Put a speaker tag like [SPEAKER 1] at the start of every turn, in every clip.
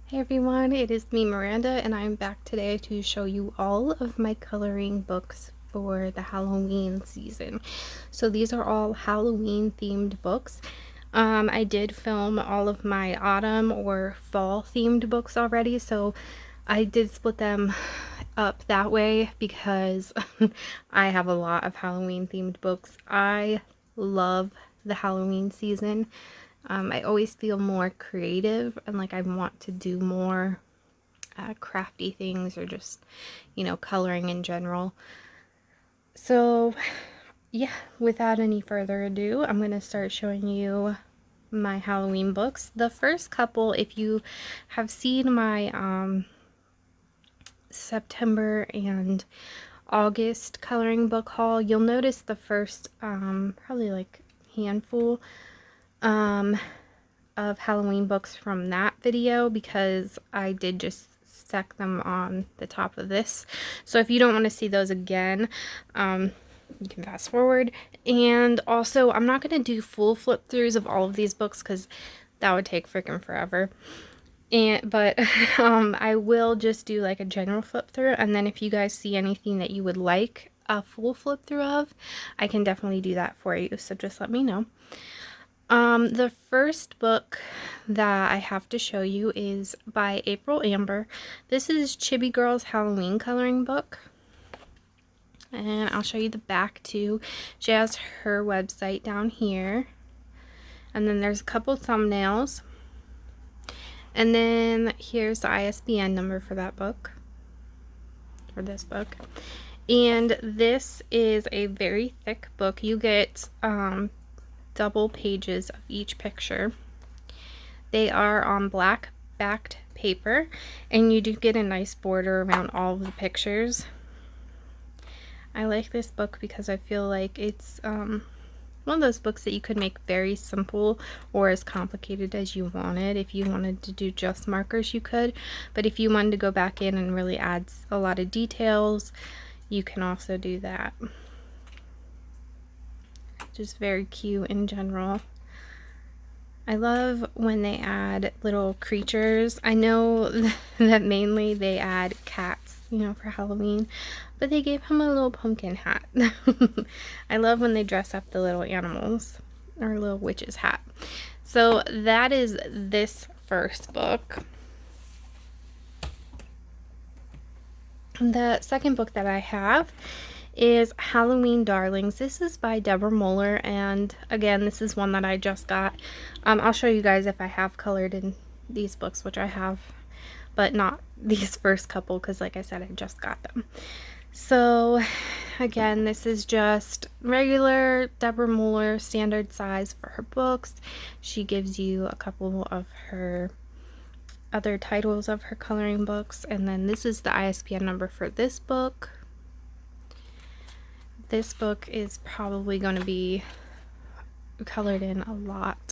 [SPEAKER 1] Hey everyone, it is me Miranda and I'm back today to show you all of my coloring books for the Halloween season. So these are all Halloween themed books. I did film all of my autumn or fall themed books already, so I did split them up that way because I have a lot of Halloween themed books. I love the Halloween season. I always feel more creative and like I want to do more crafty things or just, coloring in general. So, yeah, without any further ado, I'm going to start showing you my Halloween books. The first couple, if you have seen my September and August coloring book haul, you'll notice the first probably like handful of Halloween books from that video because I did just stack them on the top of this. So if you don't want to see those again, you can fast forward. And also, I'm not going to do full flip throughs of all of these books because that would take freaking forever. But I will just do like a general flip through, and then if you guys see anything that you would like a full flip through of, I can definitely do that for you. So just let me know. The first book that I have to show you is by April Amber. This is Chibi Girl's Halloween coloring book. And I'll show you the back too. She has her website down here. And then there's a couple thumbnails. And then here's the ISBN number for that book. For this book. And this is a very thick book. You get double pages of each picture. They are on black backed paper, and you do get a nice border around all of the pictures. I like this book because I feel like it's one of those books that you could make very simple or as complicated as you wanted. If you wanted to do just markers, you could, but if you wanted to go back in and really add a lot of details, you can also do that. Just very cute in general. I love when they add little creatures. I know that mainly they add cats, for Halloween, but they gave him a little pumpkin hat. I love when they dress up the little animals, or a little witch's hat. So that is this first book. The second book that I have is Halloween Darlings. This is by Deborah Muller, and again, this is one that I just got. I'll show you guys if I have colored in these books, which I have, but not these first couple because like I said, I just got them. So again, this is just regular Deborah Muller standard size for her books. She gives you a couple of her other titles of her coloring books, and then this is the ISBN number for this book. This book is probably going to be colored in a lot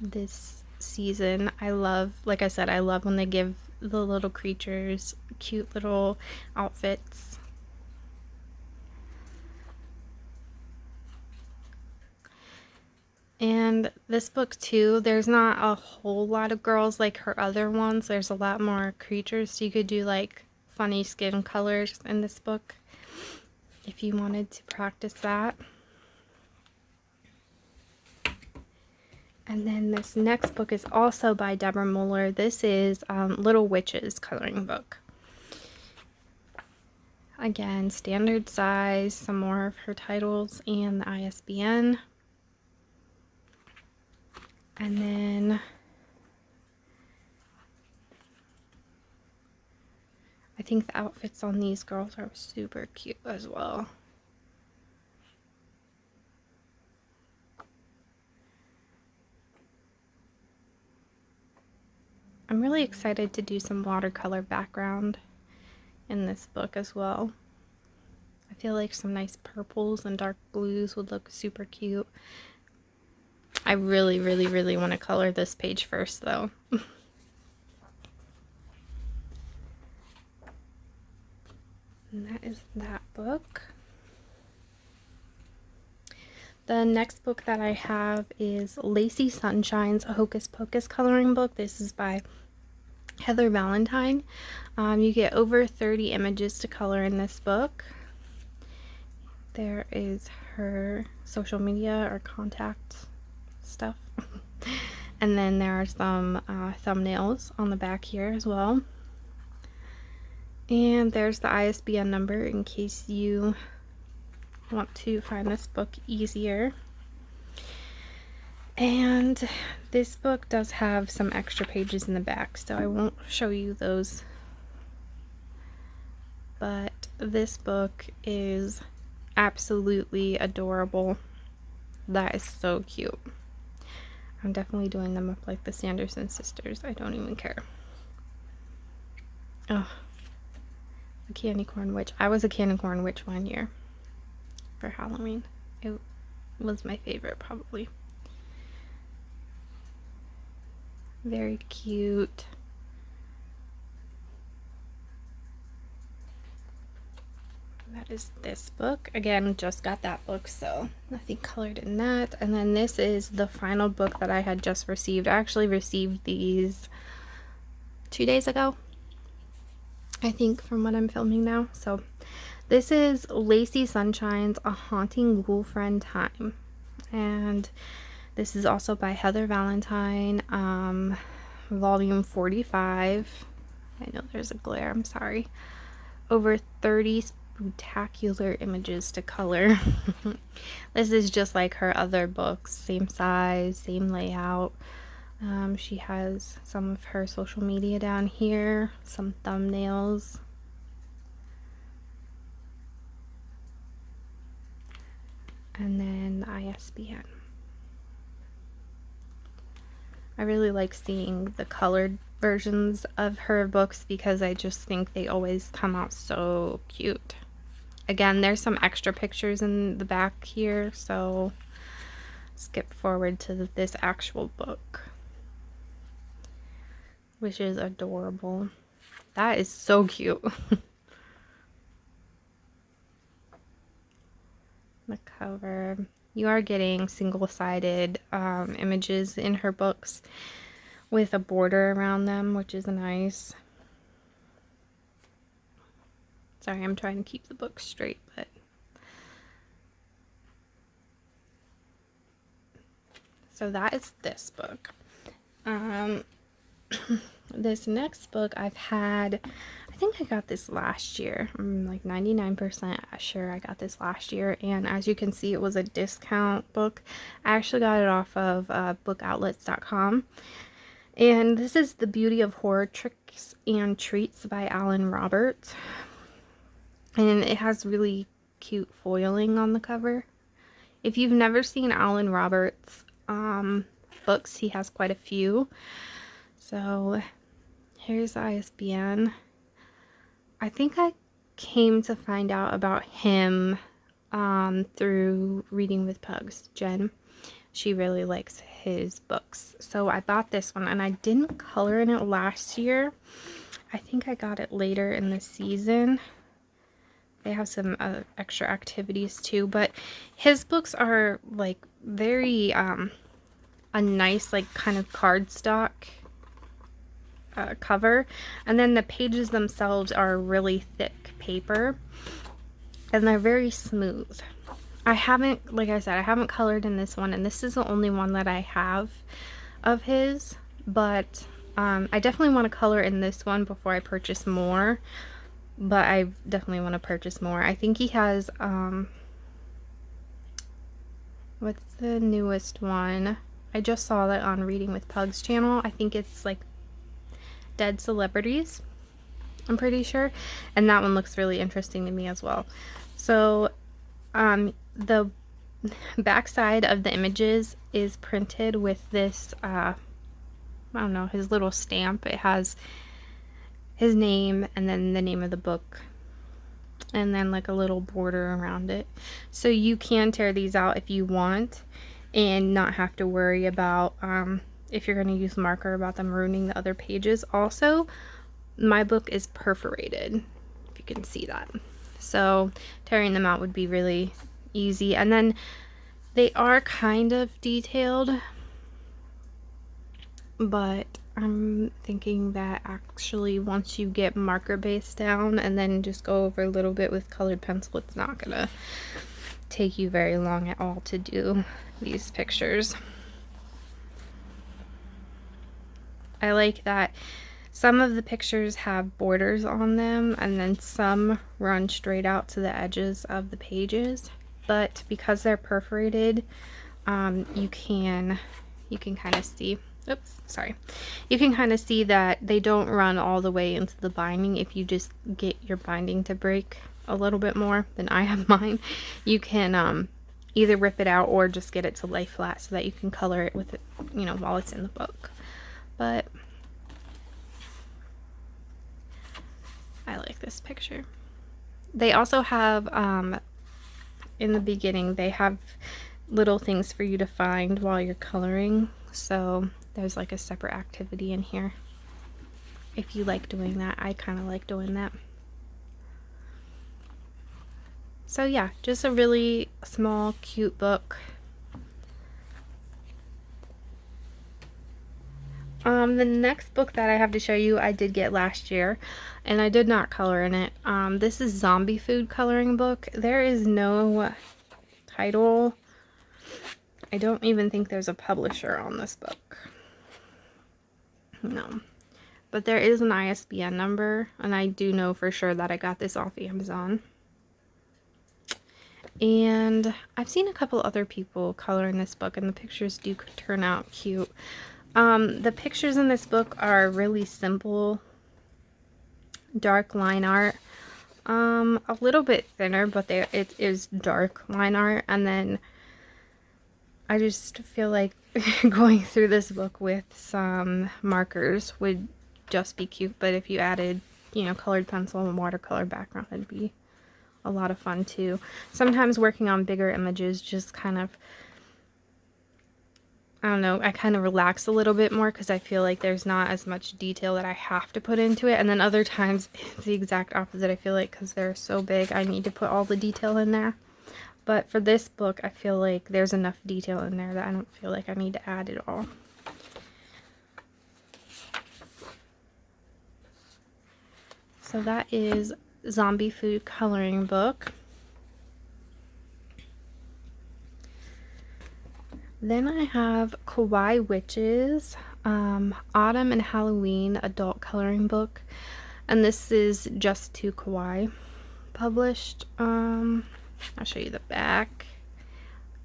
[SPEAKER 1] this season. I love, like I said, I love when they give the little creatures cute little outfits. And this book too, there's not a whole lot of girls like her other ones. There's a lot more creatures, so you could do like funny skin colors in this book if you wanted to practice that. And then this next book is also by Deborah Muller. This is Little Witches coloring book. Again, standard size, some more of her titles and the ISBN. And then I think the outfits on these girls are super cute as well. I'm really excited to do some watercolor background in this book as well. I feel like some nice purples and dark blues would look super cute. I really, really, really want to color this page first though. And that is that book. The next book that I have is Lacey Sunshine's Hocus Pocus coloring book. This is by Heather Valentine. You get over 30 images to color in this book. There is her social media or contact stuff. And then there are some thumbnails on the back here as well. And there's the ISBN number in case you want to find this book easier. And this book does have some extra pages in the back, so I won't show you those. But this book is absolutely adorable. That is so cute. I'm definitely doing them up like the Sanderson sisters. I don't even care. Oh, the candy corn witch. I was a candy corn witch one year for Halloween. It was my favorite, probably. Very cute. That is this book. Again, just got that book, so nothing colored in that. And then this is the final book that I had just received. I actually received these 2 days ago, I think, from what I'm filming now. So this is Lacey Sunshine's A Haunting Ghoul Friend Time. And this is also by Heather Valentine, volume 45. I know there's a glare, I'm sorry. Over 30 spectacular images to color. This is just like her other books, same size, same layout. She has some of her social media down here, some thumbnails. And then the ISBN. I really like seeing the colored versions of her books because I just think they always come out so cute. Again, there's some extra pictures in the back here, so skip forward to this actual book, which is adorable. That is so cute. The cover. You are getting single-sided images in her books with a border around them, which is nice. Sorry, I'm trying to keep the book straight, but so that is this book. This next book I've had, I think I got this last year. I'm like 99% sure I got this last year, and as you can see, it was a discount book. I actually got it off of bookoutlets.com. And this is The Beauty of Horror Tricks and Treats by Alan Roberts. And it has really cute foiling on the cover. If you've never seen Alan Roberts' books, he has quite a few. So here's the ISBN. I think I came to find out about him through Reading with Pugs. Jen, she really likes his books. So I bought this one, and I didn't color in it last year. I think I got it later in the season. They have some extra activities too, but his books are like very a nice like kind of cardstock cover, and then the pages themselves are really thick paper, and they're very smooth. I haven't, like I said, I haven't colored in this one, and this is the only one that I have of his, but I definitely want to color in this one before I purchase more. But I definitely want to purchase more. I think he has, what's the newest one? I just saw that on Reading with Pugs channel. I think it's like Dead Celebrities, I'm pretty sure. And that one looks really interesting to me as well. So, the backside of the images is printed with this, I don't know, his little stamp. It has his name and then the name of the book, and then like a little border around it. So you can tear these out if you want and not have to worry about if you're going to use marker about them ruining the other pages. Also, my book is perforated, if you can see that, so tearing them out would be really easy. And then they are kind of detailed, but I'm thinking that actually once you get marker base down and then just go over a little bit with colored pencil, it's not gonna take you very long at all to do these pictures. I like that some of the pictures have borders on them and then some run straight out to the edges of the pages, but because they're perforated, you can kind of see, oops, sorry, you can kind of see that they don't run all the way into the binding. If you just get your binding to break a little bit more than I have mine, you can either rip it out or just get it to lay flat so that you can color it with it, you know, while it's in the book. But I like this picture. They also have in the beginning they have little things for you to find while you're coloring, so there's like a separate activity in here if you like doing that. I kind of like doing that. So yeah, just a really small, cute book. The next book that I have to show you, I did get last year, and I did not color in it. This is Zombie Food coloring book. There is no title. I don't even think there's a publisher on this book. No. But there is an ISBN number, and I do know for sure that I got this off Amazon. And I've seen a couple other people color in this book, and the pictures do turn out cute. The pictures in this book are really simple, dark line art. A little bit thinner, but it is dark line art. And then I just feel like going through this book with some markers would just be cute. But if you added, you know, colored pencil and watercolor background, it'd be a lot of fun too. Sometimes working on bigger images just kind of, I don't know, I kind of relax a little bit more because I feel like there's not as much detail that I have to put into it. And then other times it's the exact opposite. I feel like because they're so big, I need to put all the detail in there. But for this book, I feel like there's enough detail in there that I don't feel like I need to add it all. So that is Zombie Food coloring book. Then I have Kawaii Witches, Autumn and Halloween adult coloring book, and this is Just to Kawaii published. I'll show you the back.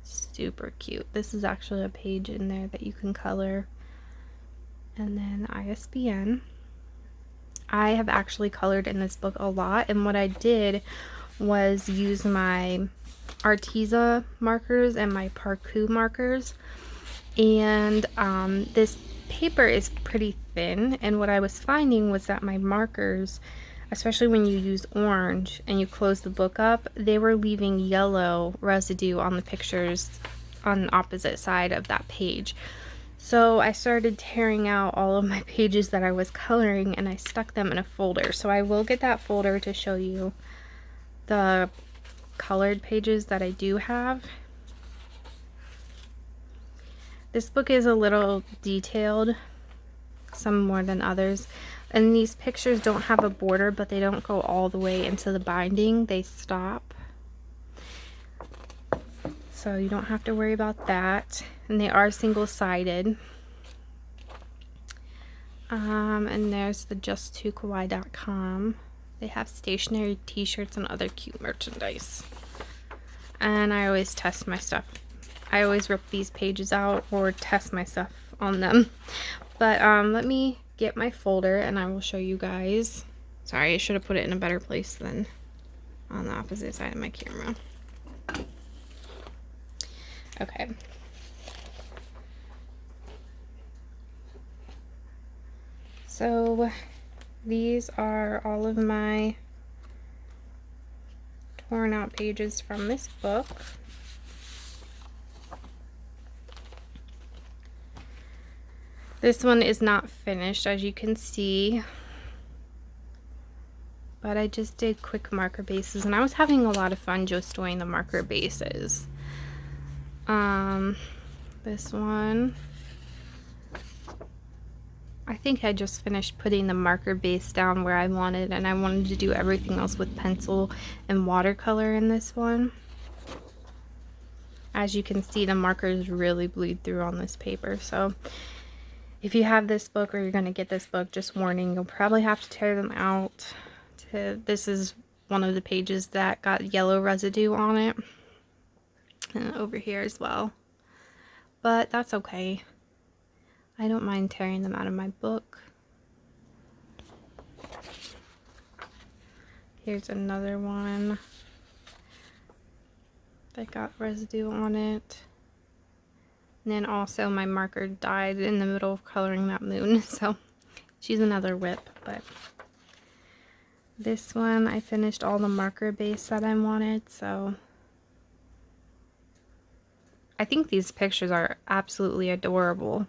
[SPEAKER 1] Super cute. This is actually a page in there that you can color, and then ISBN. I have actually colored in this book a lot, and what I did was use my Arteza markers and my Parku markers, and this paper is pretty thin, and what I was finding was that my markers, especially when you use orange and you close the book up, they were leaving yellow residue on the pictures on the opposite side of that page. So I started tearing out all of my pages that I was coloring, and I stuck them in a folder. So I will get that folder to show you the colored pages that I do have. This book is a little detailed, some more than others, and these pictures don't have a border, but they don't go all the way into the binding. They stop, so you don't have to worry about that, and they are single-sided. And there's the just2kawaii.com. They have stationery, t-shirts, and other cute merchandise. And I always test my stuff. I always rip these pages out or test my stuff on them. But let me get my folder and I will show you guys. Sorry, I should have put it in a better place than on the opposite side of my camera. Okay. So these are all of my torn out pages from this book. This one is not finished, as you can see, but I just did quick marker bases, and I was having a lot of fun just doing the marker bases. This one, I think I just finished putting the marker base down where I wanted, and I wanted to do everything else with pencil and watercolor in this one. As you can see, the markers really bleed through on this paper, so if you have this book or you're going to get this book, just warning, you'll probably have to tear them out. This is one of the pages that got yellow residue on it, and over here as well, but that's okay. I don't mind tearing them out of my book. Here's another one that got residue on it. And then also my marker died in the middle of coloring that moon, so she's another whip. But this one, I finished all the marker base that I wanted, so I think these pictures are absolutely adorable.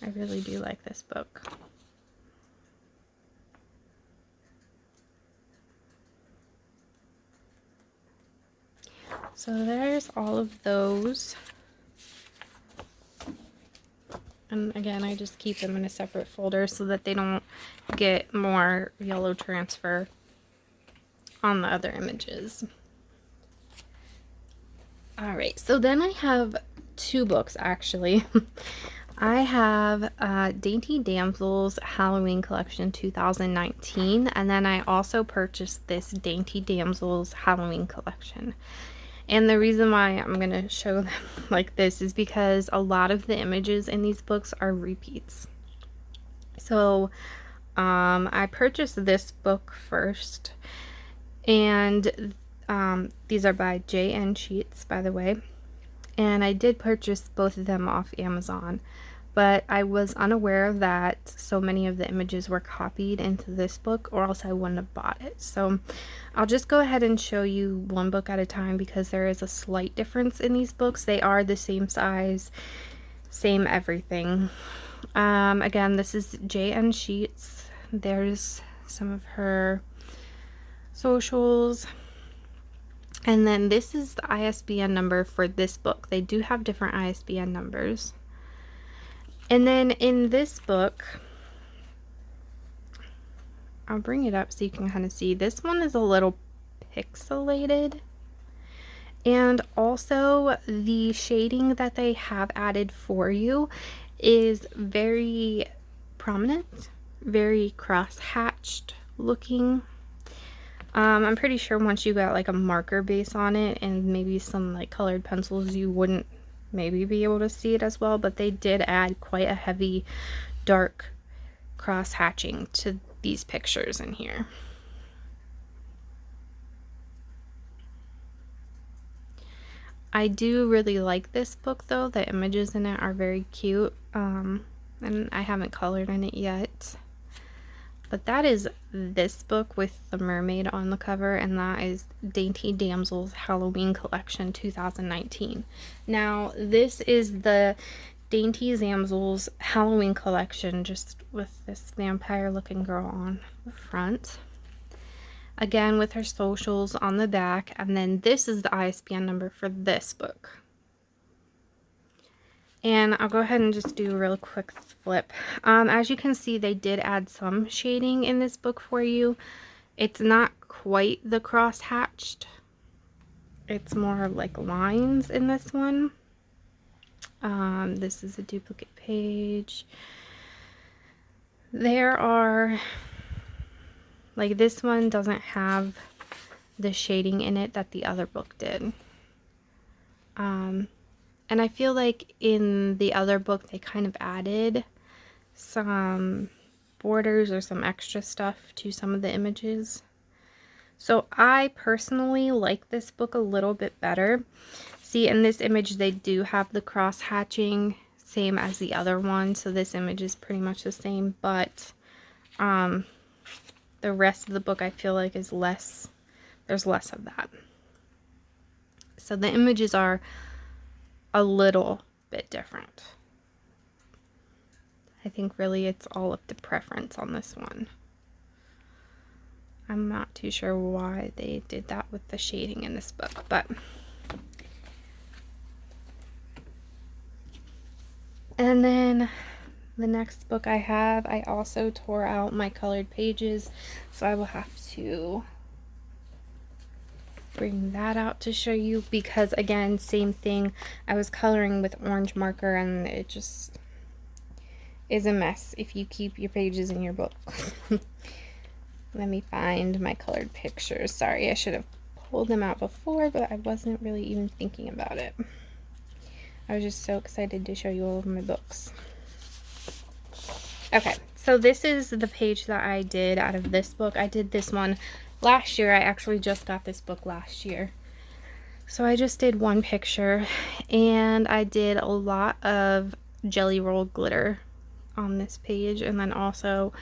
[SPEAKER 1] I really do like this book. So there's all of those. And again, I just keep them in a separate folder so that they don't get more yellow transfer on the other images. Alright, so then I have two books actually. I have Dainty Damsel's Halloween Collection 2019, and then I also purchased this Dainty Damsel's Halloween Collection. And the reason why I'm going to show them like this is because a lot of the images in these books are repeats. So I purchased this book first, and these are by JN Sheets, by the way. And I did purchase both of them off Amazon, but I was unaware that so many of the images were copied into this book, or else I wouldn't have bought it. So I'll just go ahead and show you one book at a time because there is a slight difference in these books. They are the same size, same everything. Again, this is JN Sheets. There's some of her socials. And then this is the ISBN number for this book. They do have different ISBN numbers. And then in this book, I'll bring it up so you can kind of see. This one is a little pixelated. And also the shading that they have added for you is very prominent, very cross-hatched looking. I'm pretty sure once you got like a marker base on it and maybe some like colored pencils, you wouldn't maybe be able to see it as well, but they did add quite a heavy dark cross hatching to these pictures in here. I do really like this book though. The images in it are very cute, and I haven't colored in it yet. But that is this book with the mermaid on the cover, and that is Dainty Damsel's Halloween Collection 2019. Now, this is the Dainty Damsel's Halloween Collection, just with this vampire-looking girl on the front. Again, with her socials on the back, and then this is the ISBN number for this book. And I'll go ahead and just do a real quick flip. As you can see, they did add some shading in this book for you. It's not quite the cross-hatched. It's more like lines in this one. This is a duplicate page. There are, like this one doesn't have the shading in it that the other book did. And I feel like in the other book, they kind of added some borders or some extra stuff to some of the images. So I personally like this book a little bit better. See, in this image, they do have the cross hatching, same as the other one. So this image is pretty much the same, but the rest of the book I feel like is less, there's less of that. So the images are a little bit different. I think really it's all up to preference on this one. I'm not too sure why they did that with the shading in this book, but and then the next book I have, I also tore out my colored pages, so I will have to bring that out to show you, because again, same thing, I was coloring with orange marker and it just is a mess if you keep your pages in your book. Let me find my colored pictures. Sorry, I should have pulled them out before, but I wasn't really even thinking about it. I was just so excited to show you all of my books. Okay, so this is the page that I did out of this book. I did this one last year. I actually just got this book last year. So I just did one picture, and I did a lot of jelly roll glitter on this page, and then also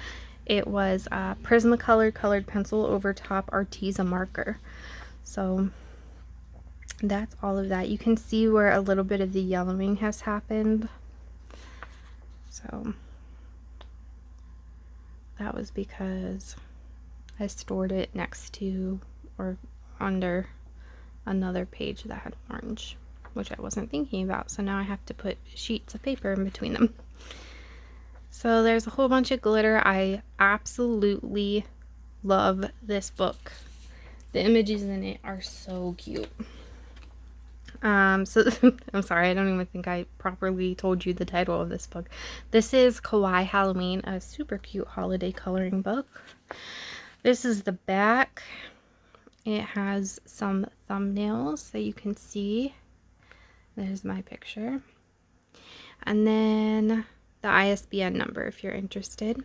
[SPEAKER 1] it was Prismacolor colored pencil over top Arteza marker. So that's all of that. You can see where a little bit of the yellowing has happened. So that was because I stored it next to or under another page that had orange, which I wasn't thinking about. So now I have to put sheets of paper in between them. So there's a whole bunch of glitter. I absolutely love this book. The images in it are so cute. So I'm sorry, I don't even think I properly told you the title of this book. This is Kawaii Halloween, a super cute holiday coloring book. This is the back. It has some thumbnails that you can see. There's my picture. And then the ISBN number if you're interested.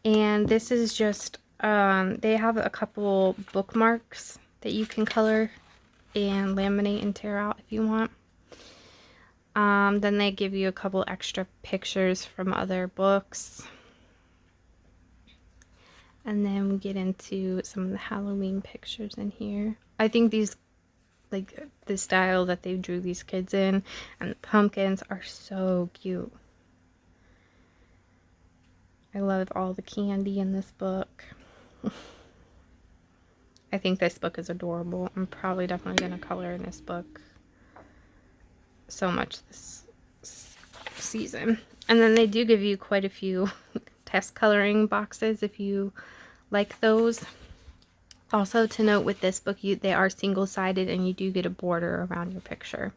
[SPEAKER 1] And this is just, they have a couple bookmarks that you can color and laminate and tear out if you want. Then they give you a couple extra pictures from other books. And then we get into some of the Halloween pictures in here. I think these, like the style that they drew these kids in and the pumpkins are so cute. I love all the candy in this book. I think this book is adorable. I'm probably definitely going to color in this book so much this season. And then they do give you quite a few test coloring boxes if you like those. Also to note with this book, they are single-sided and you do get a border around your picture.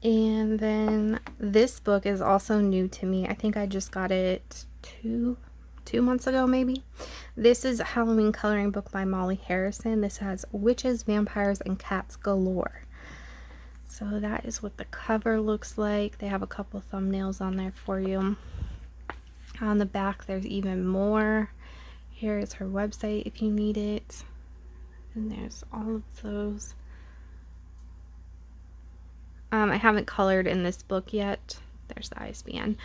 [SPEAKER 1] And then this book is also new to me. I think I just got it two months ago maybe. This is a Halloween coloring book by Molly Harrison. This has witches, vampires, and cats galore. So that is what the cover looks like. They have a couple thumbnails on there for you. On the back there's even more. Here is her website if you need it. And there's all of those. I haven't colored in this book yet. There's the ISBN,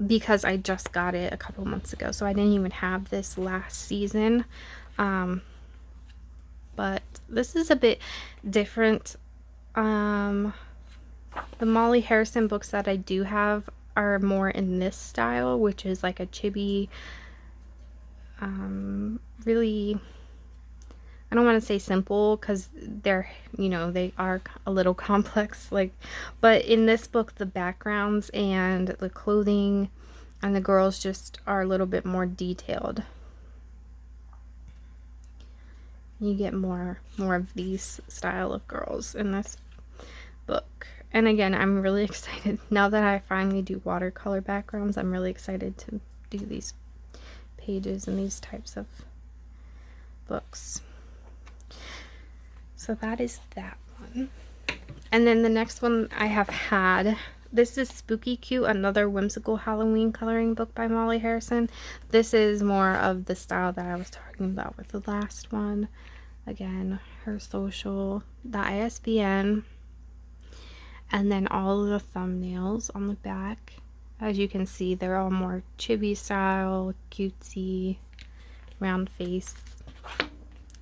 [SPEAKER 1] because I just got it a couple months ago, so I didn't even have this last season. But this is a bit different. The Molly Harrison books that I do have are more in this style, which is like a chibi, really, I don't want to say simple because they're, you know, they are a little complex, like, but in this book the backgrounds and the clothing and the girls just are a little bit more detailed. You get more of these style of girls in this book. And again, I'm really excited now that I finally do watercolor backgrounds. I'm really excited to do these pages and these types of books. So that is that one. And then the next one I have had, this is Spooky Cute, another whimsical Halloween coloring book by Molly Harrison. This is more of the style that I was talking about with the last one. Again, her social, the ISBN, and then all of the thumbnails on the back. As you can see, they're all more chibi style, cutesy, round face,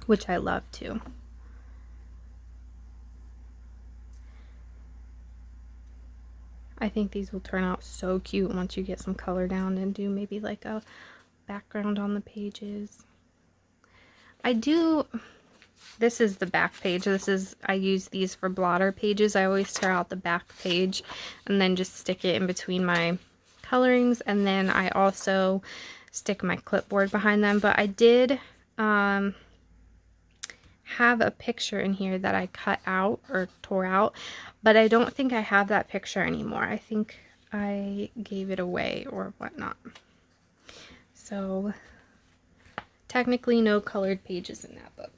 [SPEAKER 1] which I love too. I think these will turn out so cute once you get some color down and do maybe like a background on the pages. I do this is the back page. I use these for blotter pages. I always tear out the back page and then just stick it in between my colorings, and then I also stick my clipboard behind them. But I did have a picture in here that I cut out or tore out, but I don't think I have that picture anymore. I think I gave it away or whatnot. So technically no colored pages in that book.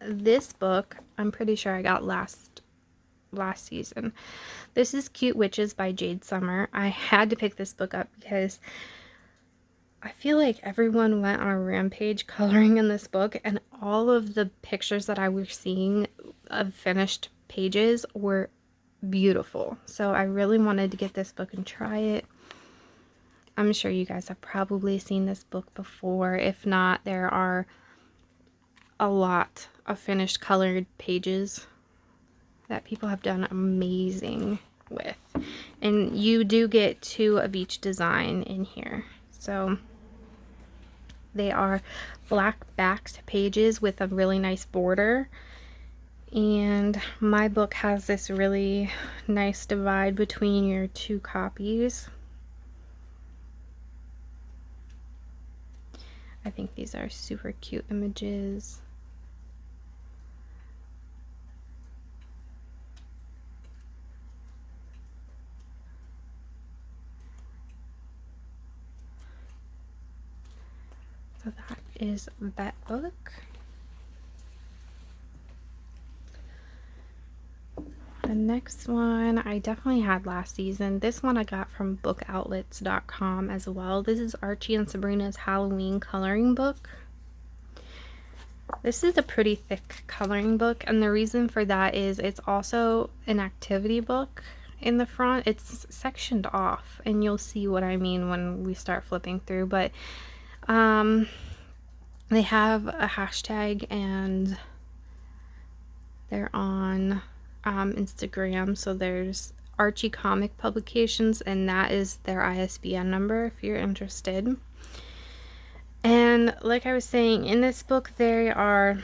[SPEAKER 1] This book I'm pretty sure I got last season. This is Cute Witches by Jade Summer. I had to pick this book up because I feel like everyone went on a rampage coloring in this book, and all of the pictures that I was seeing of finished pages were beautiful. So I really wanted to get this book and try it. I'm sure you guys have probably seen this book before. If not, there are a lot of finished colored pages that people have done amazing with. And you do get 2 of each design in here. So they are black backed pages with a really nice border. And my book has this really nice divide between your 2 copies. I think these are super cute images. So that is that book. The next one I definitely had last season. This one I got from bookoutlets.com as well. This is Archie and Sabrina's Halloween coloring book. This is a pretty thick coloring book, and the reason for that is it's also an activity book in the front. It's sectioned off, and you'll see what I mean when we start flipping through, but they have a hashtag, and they're on Instagram. So there's Archie Comic Publications, and that is their ISBN number if you're interested. And like I was saying, in this book I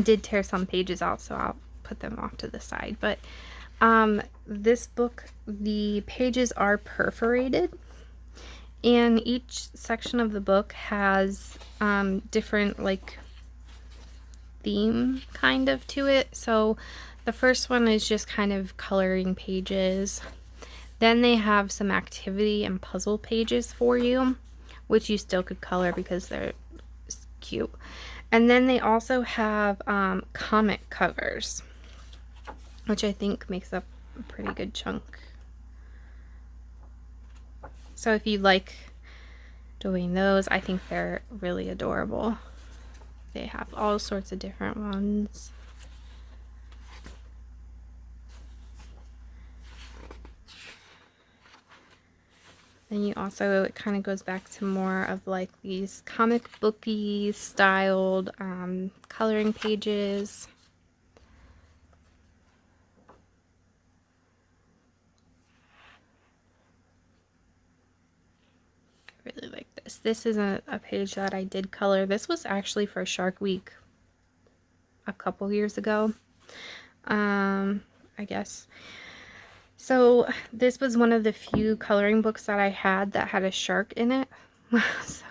[SPEAKER 1] did tear some pages out, so I'll put them off to the side, but this book, the pages are perforated, and each section of the book has different like theme kind of to it. So the first one is just kind of coloring pages. Then they have some activity and puzzle pages for you, which you still could color because they're cute. And then they also have comic covers, which I think makes up a pretty good chunk. So if you like doing those, I think they're really adorable. They have all sorts of different ones. Then you also, it kind of goes back to more of like these comic booky styled coloring pages. I really like this. This is a page that I did color. This was actually for Shark Week a couple years ago, I guess. So this was one of the few coloring books that I had that had a shark in it. So,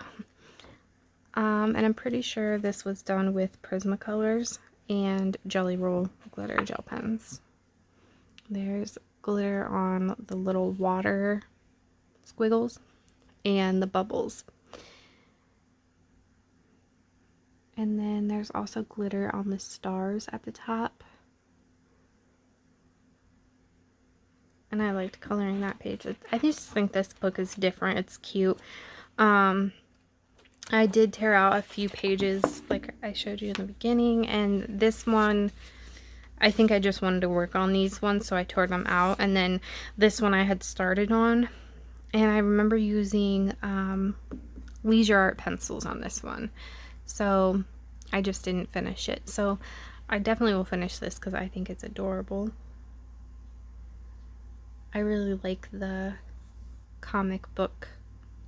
[SPEAKER 1] and I'm pretty sure this was done with Prismacolors and Jelly Roll glitter gel pens. There's glitter on the little water squiggles and the bubbles. And then there's also glitter on the stars at the top. And I liked coloring that page. I just think this book is different. It's cute. I did tear out a few pages like I showed you in the beginning, and this one, I think I just wanted to work on these ones, so I tore them out. And then this one I had started on, and I remember using Leisure Art pencils on this one, so I just didn't finish it. So I definitely will finish this because I think it's adorable. I really like the comic book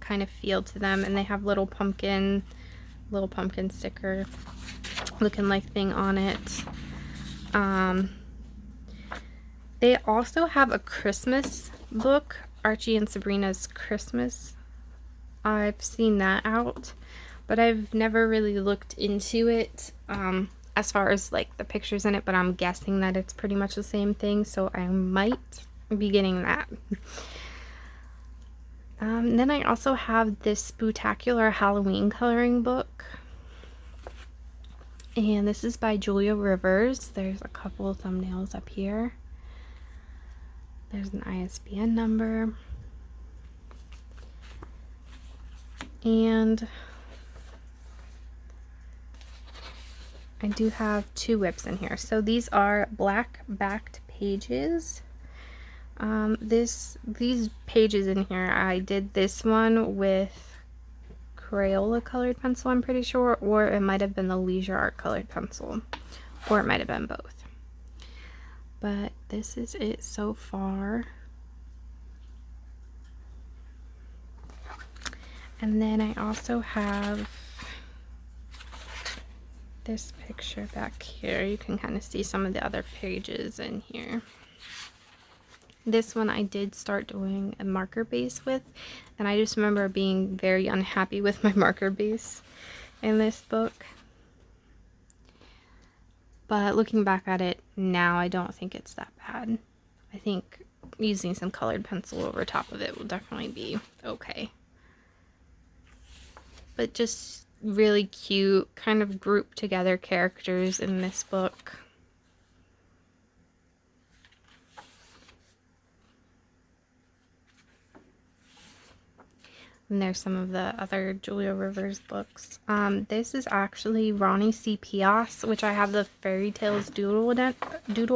[SPEAKER 1] kind of feel to them, and they have little pumpkin little pumpkin sticker looking like thing on it. They also have a Christmas book, Archie and Sabrina's Christmas. I've seen that out, but I've never really looked into it as far as like the pictures in it, but I'm guessing that it's pretty much the same thing, so I might be getting that. Then I also have this Spooktacular Halloween coloring book, and this is by Julia Rivers. There's a couple of thumbnails up here. There's an ISBN number, and I do have 2 whips in here. So these are black backed pages. These pages in here, I did this one with Crayola colored pencil, I'm pretty sure, or it might have been the Leisure Art colored pencil, or it might have been both. But this is it so far. And then I also have this picture back here. You can kind of see some of the other pages in here. This one I did start doing a marker base with, and I just remember being very unhappy with my marker base in this book. But looking back at it now, I don't think it's that bad. I think using some colored pencil over top of it will definitely be okay. But just really cute, kind of grouped together characters in this book. And there's some of the other Julia Rivers books. This is actually Ronnie C. Pias, which I have the Fairy Tales Doodle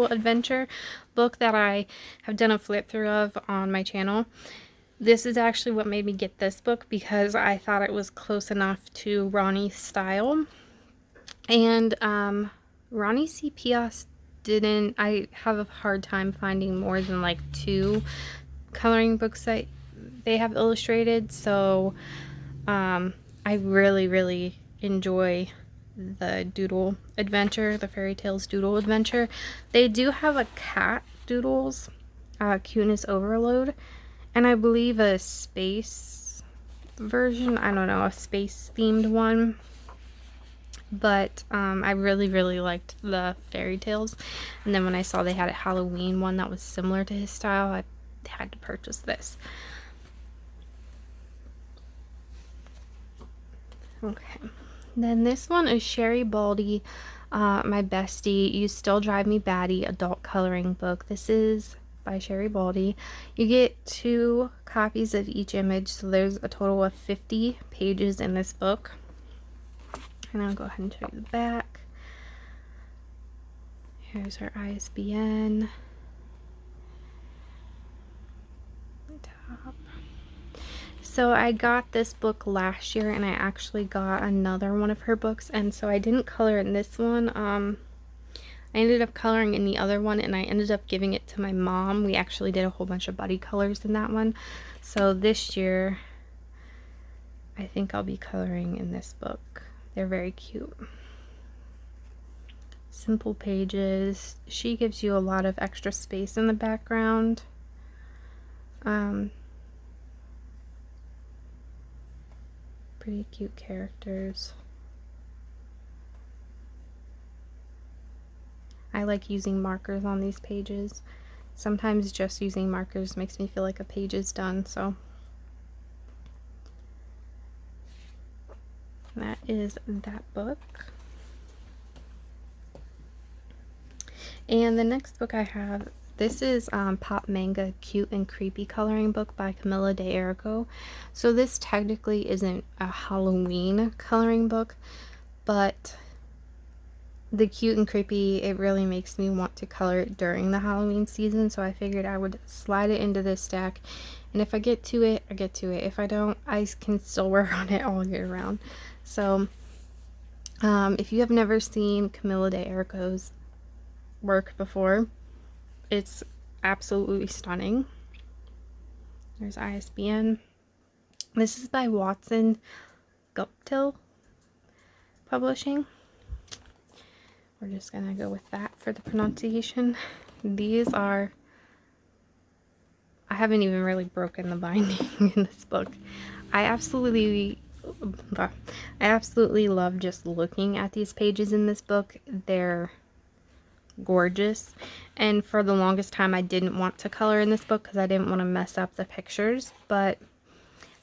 [SPEAKER 1] Adventure book that I have done a flip through of on my channel. This is actually what made me get this book, because I thought it was close enough to Ronnie's style. And Ronnie C. Pias didn't, I have a hard time finding more than like 2 coloring books that they have illustrated, so I really enjoy the Doodle Adventure, the Fairy Tales Doodle Adventure. They do have a cat doodles, Cuteness Overload, and I believe a space version, I don't know, a space themed one. But I really liked the Fairy Tales, and then when I saw they had a Halloween one that was similar to his style, I had to purchase this. Okay, then this one is Sherry Baldi, my bestie, You Still Drive Me Batty adult coloring book. This is by Sherry Baldi. You get 2 copies of each image, so there's a total of 50 pages in this book. And I'll go ahead and show you the back. Here's her ISBN. Top. So I got this book last year, and I actually got another one of her books, and so I didn't color in this one. I ended up coloring in the other one, and I ended up giving it to my mom. We actually did a whole bunch of buddy colors in that one. So this year, I think I'll be coloring in this book. They're very cute. Simple pages. She gives you a lot of extra space in the background. Pretty cute characters. I like using markers on these pages. Sometimes just using markers makes me feel like a page is done, so that is that book. And the next book I have, this is Pop Manga Cute and Creepy Coloring Book by Camilla de Ergo. So this technically isn't a Halloween coloring book, but the cute and creepy, it really makes me want to color it during the Halloween season, so I figured I would slide it into this stack, and if I get to it, I get to it. If I don't, I can still work on it all year round. So if you have never seen Camilla de Ergo's work before, it's absolutely stunning. There's ISBN. This is by Watson Guptill. Publishing. We're just gonna go with that for the pronunciation. These are, I haven't even really broken the binding in this book. I absolutely love just looking at these pages in this book. They're gorgeous, and for the longest time I didn't want to color in this book because I didn't want to mess up the pictures, but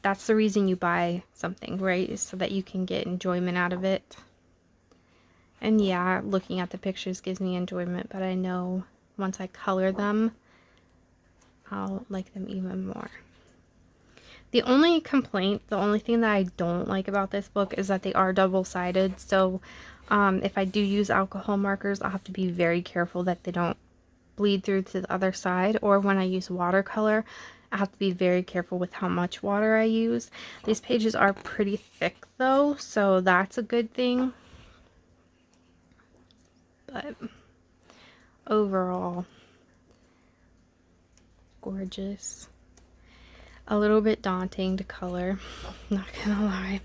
[SPEAKER 1] that's the reason you buy something, right? So that you can get enjoyment out of it. And yeah, looking at the pictures gives me enjoyment, but I know once I color them, I'll like them even more. The only complaint, the only thing that I don't like about this book is that they are double-sided. So if I do use alcohol markers, I'll have to be very careful that they don't bleed through to the other side. Or when I use watercolor, I have to be very careful with how much water I use. These pages are pretty thick though, so that's a good thing. But overall, gorgeous. A little bit daunting to color, not gonna lie.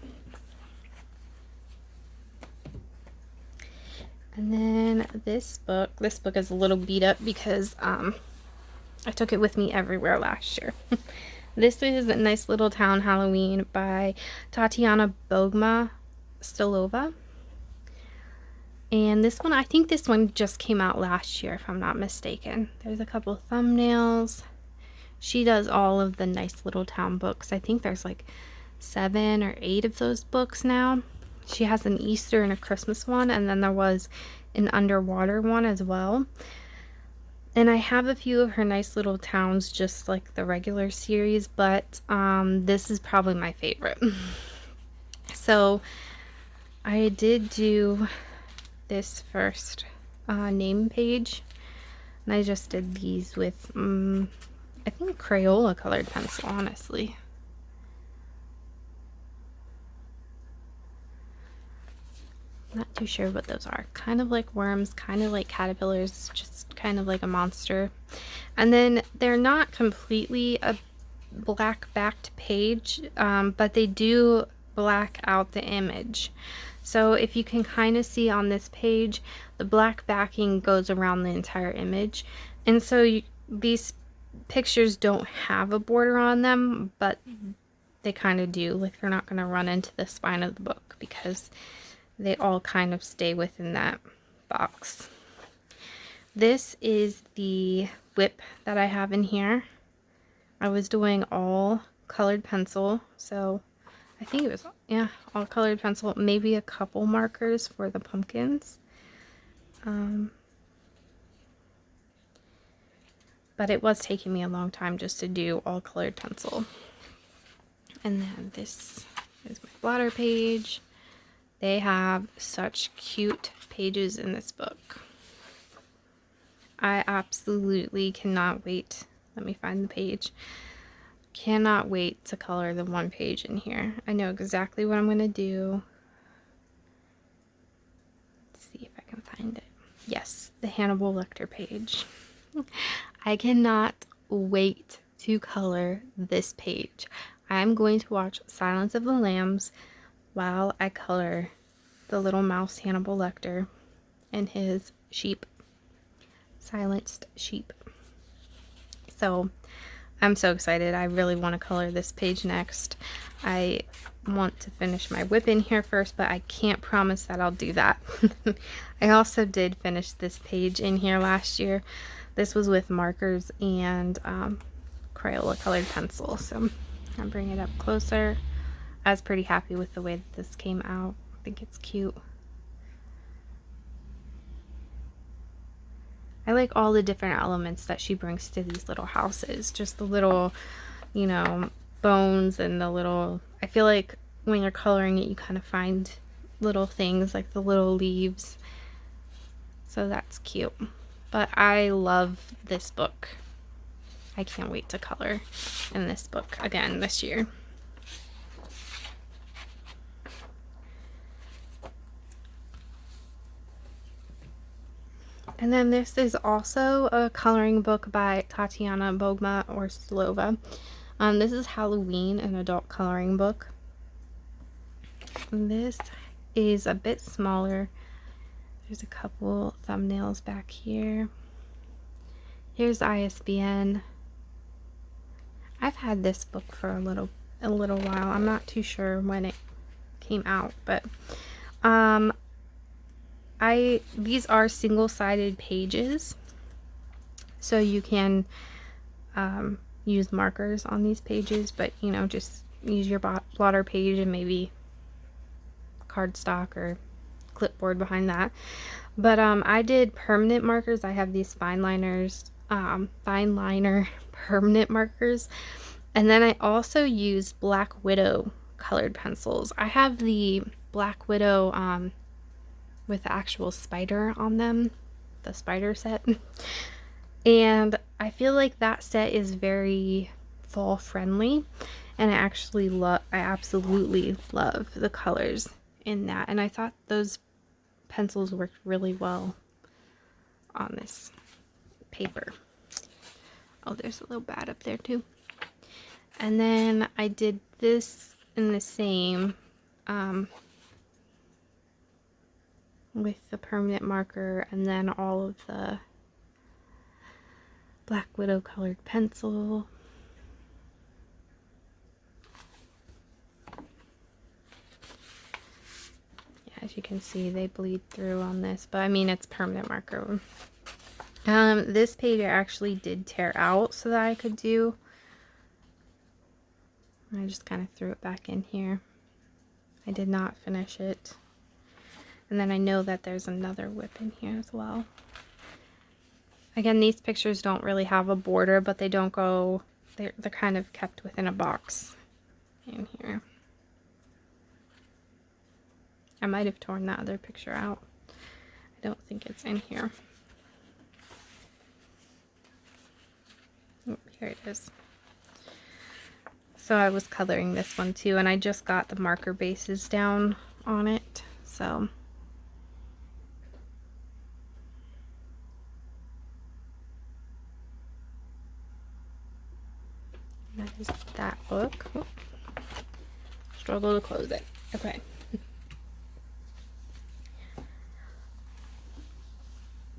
[SPEAKER 1] And then this book is a little beat up because I took it with me everywhere last year. This is A Nice Little Town Halloween by Tatiana Bogma Stolova. And this one, I think this one just came out last year, if I'm not mistaken. There's a couple thumbnails. She does all of the Nice Little Town books. I think there's like 7 or 8 of those books now. She has an Easter and a Christmas one, and then there was an underwater one as well. And I have a few of her Nice Little Towns, just like the regular series, but this is probably my favorite. So I did do this first name page, and I just did these with I think Crayola colored pencil, honestly. Not too sure what those are. Kind of like worms, kind of like caterpillars, just kind of like a monster. And then they're not completely a black backed page, but they do black out the image. So if you can kind of see on this page, the black backing goes around the entire image. And so these pictures don't have a border on them, but they kind of do. Like, they're not going to run into the spine of the book because they all kind of stay within that box. This is the whip that I have in here. I was doing all colored pencil, so I think it was, yeah, all colored pencil, maybe a couple markers for the pumpkins. But it was taking me a long time just to do all colored pencil. And then this is my blotter page. They have such cute pages in this book. I absolutely cannot wait. Let me find the page. Cannot wait to color the one page in here. I know exactly what I'm going to do. Let's see if I can find it. Yes, the Hannibal Lecter page. I cannot wait to color this page. I'm going to watch Silence of the Lambs while I color the little mouse Hannibal Lecter and his sheep. Silenced sheep. So I'm so excited. I really want to color this page next. I want to finish my whip in here first, but I can't promise that I'll do that. I also did finish this page in here last year. This was with markers and Crayola colored pencil. So I'll bring it up closer. I was pretty happy with the way that this came out. I think it's cute. I like all the different elements that she brings to these little houses. Just the little, you know, bones and the little, I feel like when you're coloring it, you kind of find little things like the little leaves. So that's cute. But I love this book. I can't wait to color in this book again this year. And then this is also a coloring book by Tatiana Bogma or Stolova. This is Halloween, an adult coloring book. And this is a bit smaller. There's a couple thumbnails back here. Here's ISBN. I've had this book for a little while. I'm not too sure when it came out, but these are single-sided pages, so you can use markers on these pages, but you know, just use your blotter page and maybe cardstock or clipboard behind that. But I did permanent markers. I have these fine liner permanent markers, and then I also used Black Widow colored pencils. I have the Black Widow with the actual spider on them, the spider set. And I feel like that set is very fall friendly, and I absolutely love the colors in that, and I thought those pencils worked really well on this paper. Oh, there's a little bat up there too. And then I did this in the same with the permanent marker, and then all of the Black Widow colored pencil. Yeah, as you can see, they bleed through on this, but I mean, it's permanent marker. This page I actually did tear out so that I could do. I just kind of threw it back in here. I did not finish it. And then I know that there's another whip in here as well. Again, these pictures don't really have a border, but they don't go, they're kind of kept within a box in here. I might have torn that other picture out. I don't think it's in here. Oh, here it is. So I was coloring this one too, and I just got the marker bases down on it, so. That is that book. Oh, struggle to close it. Okay.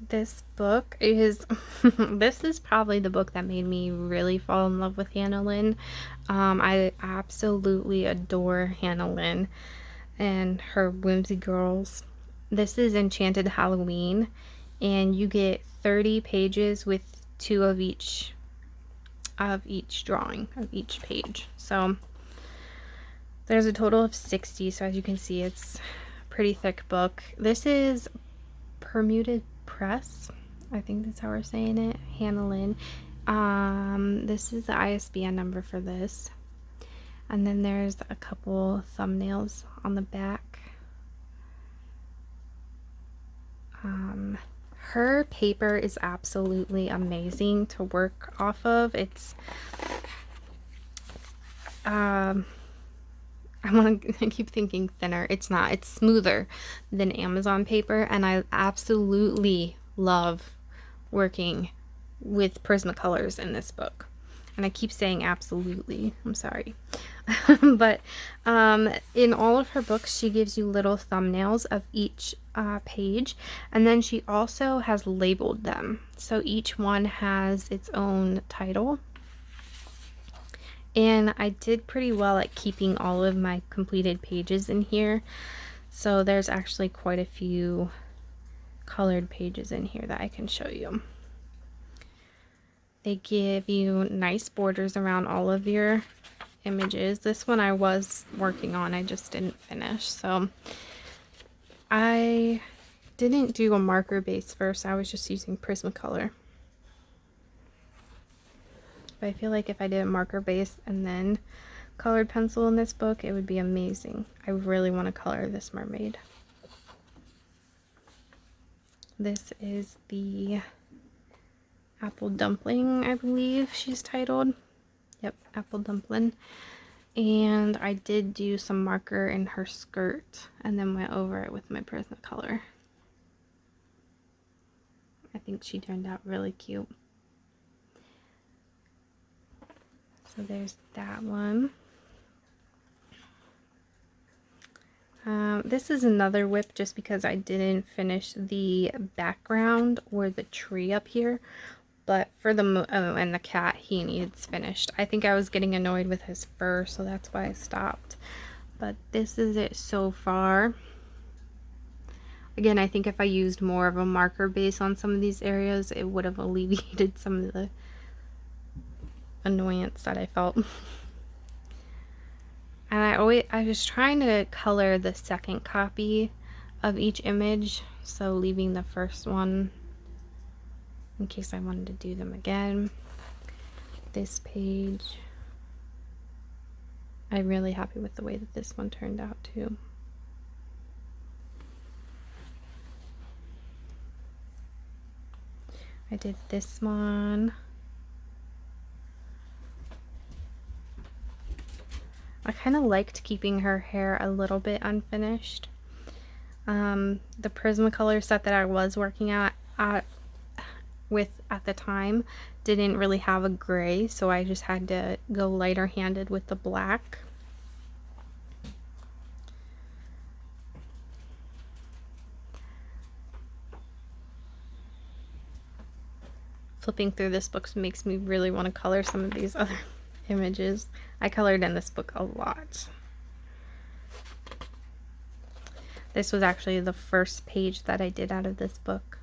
[SPEAKER 1] This book is, this is probably the book that made me really fall in love with Hannah Lynn. I absolutely adore Hannah Lynn and her Whimsy Girls. This is Enchanted Halloween, and you get 30 pages with 2 of each drawing of each page. So there's a total of 60, so as you can see, it's a pretty thick book. This is Permuted Press, I think that's how we're saying it. Hannah Lynn. This is the ISBN number for this, and then there's a couple thumbnails on the back. Her paper is absolutely amazing to work off of. It's I keep thinking thinner. It's not. It's smoother than Amazon paper, and I absolutely love working with Prismacolors in this book. And I keep saying absolutely. I'm sorry. But in all of her books, she gives you little thumbnails of each page, and then she also has labeled them. So each one has its own title. And I did pretty well at keeping all of my completed pages in here. So there's actually quite a few colored pages in here that I can show you. They give you nice borders around all of your images. This one I was working on, I just didn't finish. So I didn't do a marker base first, I was just using Prismacolor. But I feel like if I did a marker base and then colored pencil in this book, it would be amazing. I really want to color this mermaid. This is the Apple Dumpling, I believe she's titled. Yep, Apple Dumpling. And I did do some marker in her skirt and then went over it with my Prismacolor. I think she turned out really cute. So there's that one. This is another whip just because I didn't finish the background or the tree up here. But for the and the cat, he needs finished. I think I was getting annoyed with his fur, so that's why I stopped. But this is it so far. Again, I think if I used more of a marker base on some of these areas, it would have alleviated some of the annoyance that I felt. And I was trying to color the second copy of each image, so leaving the first one in case I wanted to do them again. This page, I'm really happy with the way that this one turned out too. I did this one. I kind of liked keeping her hair a little bit unfinished. The Prismacolor set that I was working with at the time didn't really have a gray, so I just had to go lighter handed with the black. Flipping through this book makes me really want to color some of these other images. I colored in this book a lot. This was actually the first page that I did out of this book,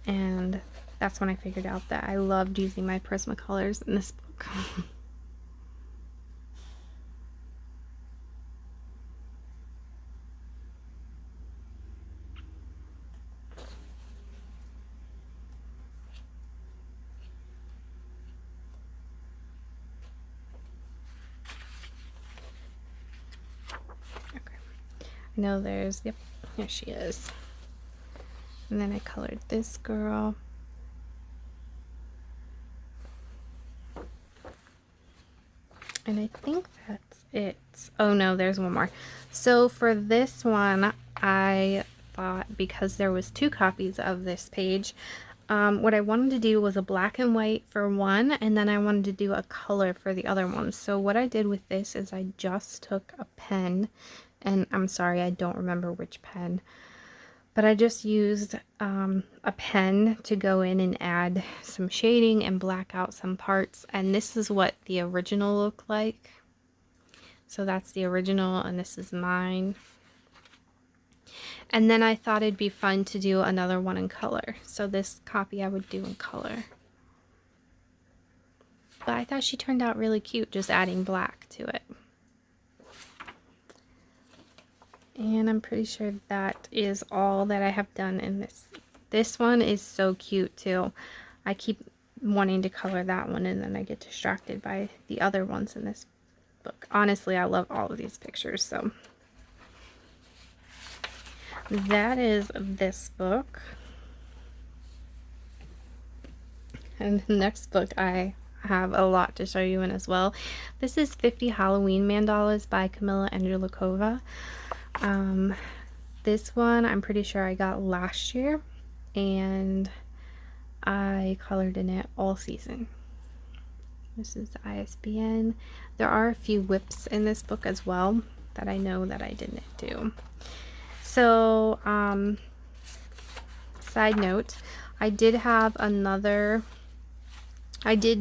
[SPEAKER 1] and that's when I figured out that I loved using my Prismacolors in this book. I know there's, yep, here she is. And then I colored this girl. And I think that's it. Oh no, there's one more. So for this one, I thought, because there was 2 copies of this page, what I wanted to do was a black and white for one, and then I wanted to do a color for the other one. So what I did with this is I just took a pen, and I'm sorry, I don't remember which pen, but I just used a pen to go in and add some shading and black out some parts, and this is what the original looked like. So that's the original, and this is mine. And then I thought it'd be fun to do another one in color. So this copy I would do in color. But I thought she turned out really cute, just adding black to it. And I'm pretty sure that is all that I have done in this. This one is so cute too. I keep wanting to color that one, and then I get distracted by the other ones in this book. Honestly, I love all of these pictures, so that is this book. And the next book I have a lot to show you in as well. This is 50 Halloween Mandalas by Camilla Angelikova. This one I'm pretty sure I got last year, and I colored in it all season. This is the ISBN. There are a few whips in this book as well that I know that I didn't do. So, side note, I did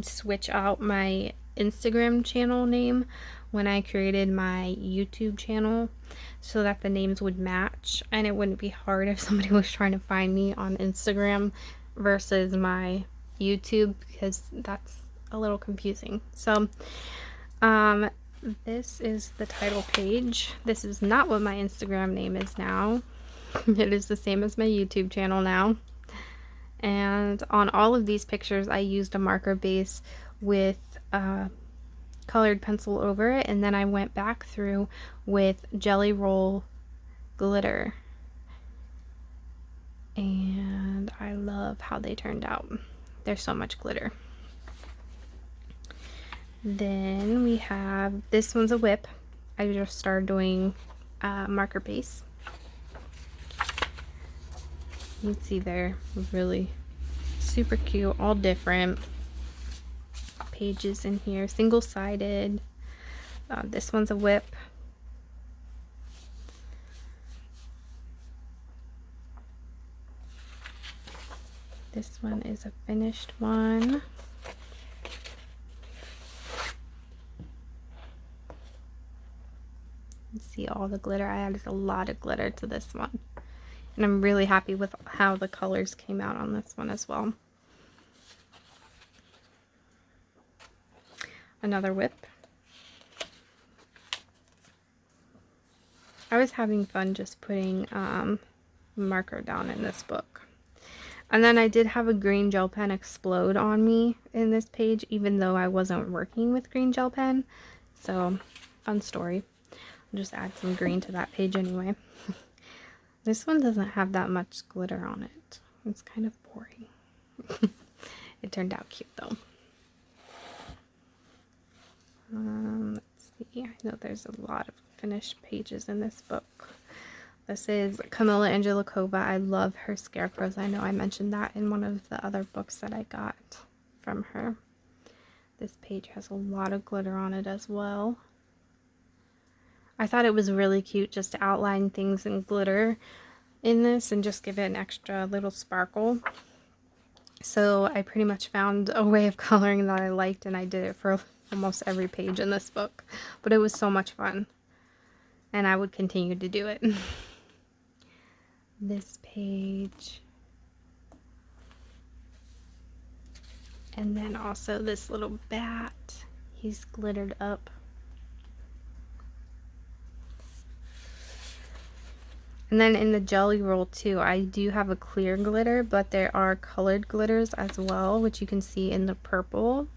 [SPEAKER 1] switch out my Instagram channel name when I created my YouTube channel so that the names would match, and it wouldn't be hard if somebody was trying to find me on Instagram versus my YouTube, because that's a little confusing. So this is the title page. This is not what my Instagram name is now. It is the same as my YouTube channel now. And on all of these pictures I used a marker base with colored pencil over it, and then I went back through with Jelly Roll glitter, and I love how they turned out. There's so much glitter. Then we have, this one's a whip. I just started doing marker base. You can see they're really super cute, all different pages in here, single-sided. This one's a whip. This one is a finished one. See all the glitter. I added a lot of glitter to this one, and I'm really happy with how the colors came out on this one as well. Another whip. I was having fun just putting marker down in this book. And then I did have a green gel pen explode on me in this page, even though I wasn't working with green gel pen. So, fun story. I'll just add some green to that page anyway. This one doesn't have that much glitter on it. It's kind of boring. It turned out cute though. Let's see. I know there's a lot of finished pages in this book. This is Camilla Angelikova. I love her scarecrows. I know I mentioned that in one of the other books that I got from her. This page has a lot of glitter on it as well. I thought it was really cute just to outline things in glitter in this and just give it an extra little sparkle. So I pretty much found a way of coloring that I liked, and I did it for almost every page in this book. But it was so much fun, and I would continue to do it. This page, and then also this little bat, he's glittered up. And then in the jelly roll too, I do have a clear glitter, but there are colored glitters as well, which you can see in the purple,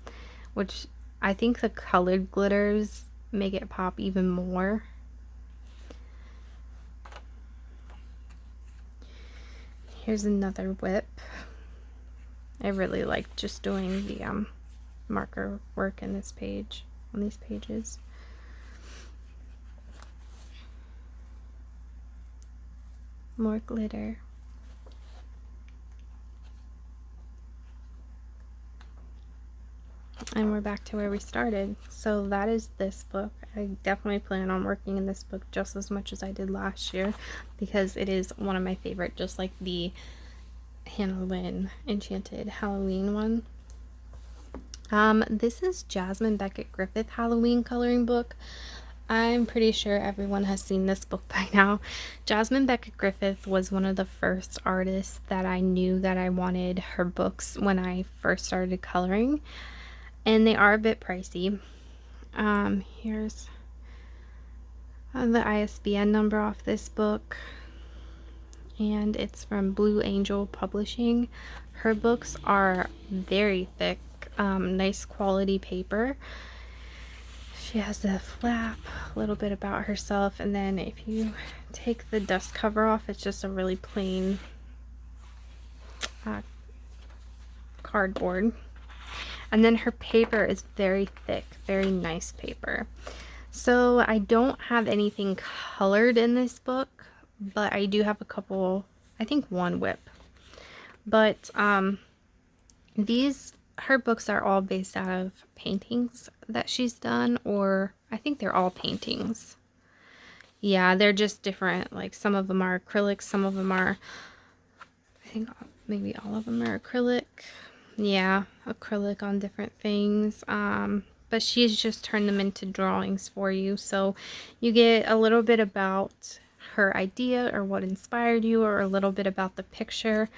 [SPEAKER 1] which I think the colored glitters make it pop even more. Here's another whip. I really like just doing the marker work in this page, on these pages. More glitter. And we're back to where we started. So that is this book. I definitely plan on working in this book just as much as I did last year, because it is one of my favorite, just like the Hannah Lynn Enchanted Halloween one. This is Jasmine Beckett-Griffith Halloween coloring book. I'm pretty sure everyone has seen this book by now. Jasmine Beckett-Griffith was one of the first artists that I knew that I wanted her books when I first started coloring, and they are a bit pricey. Here's the ISBN number off this book, and it's from Blue Angel Publishing. Her books are very thick, nice quality paper. She has the flap, a little bit about herself, and then if you take the dust cover off, it's just a really plain cardboard. And then her paper is very thick, very nice paper. So I don't have anything colored in this book, but I do have a couple, I think one whip. But her books are all based out of paintings that she's done, or I think they're all paintings. Yeah, they're just different. Like some of them are acrylic, some of them are, I think maybe all of them are acrylic. Yeah, acrylic on different things. But she's just turned them into drawings for you, so you get a little bit about her idea or what inspired you, or a little bit about the picture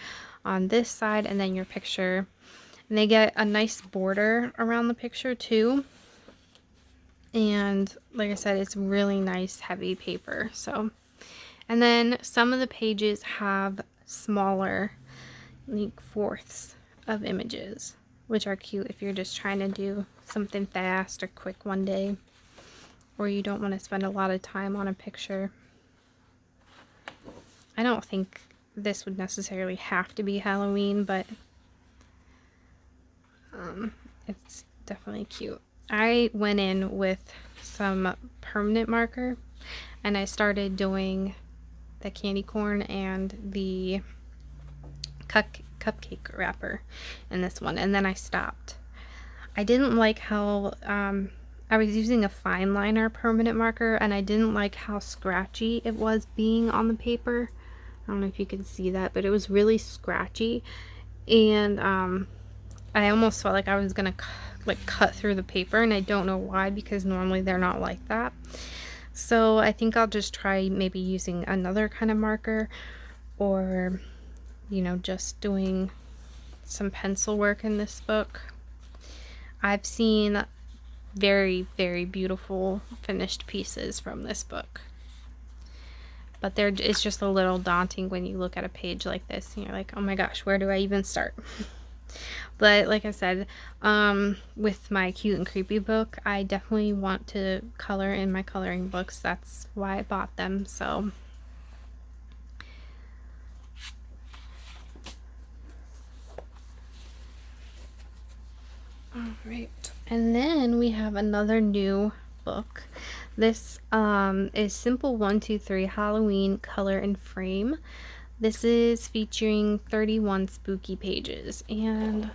[SPEAKER 1] on this side, and then your picture. And they get a nice border around the picture too. And like I said, it's really nice heavy paper. So, and then some of the pages have smaller, like fourths of images, which are cute if you're just trying to do something fast or quick one day, or you don't want to spend a lot of time on a picture. I don't think this would necessarily have to be Halloween, but it's definitely cute. I went in with some permanent marker, and I started doing the candy corn and the cupcake wrapper in this one, and then I stopped. I didn't like how I was using a fine liner permanent marker, and I didn't like how scratchy it was being on the paper. I don't know if you can see that, but it was really scratchy, And I almost felt like I was gonna cut through the paper, and I don't know why, because normally they're not like that. So I think I'll just try maybe using another kind of marker, or you know, just doing some pencil work in this book. I've seen very, very beautiful finished pieces from this book, but it's just a little daunting when you look at a page like this and you're like, oh my gosh, where do I even start? But like I said, with my cute and creepy book, I definitely want to color in my coloring books. That's why I bought them. So all right, and then we have another new book. This is Simple 123 Halloween Color and Frame. This is featuring 31 spooky pages, and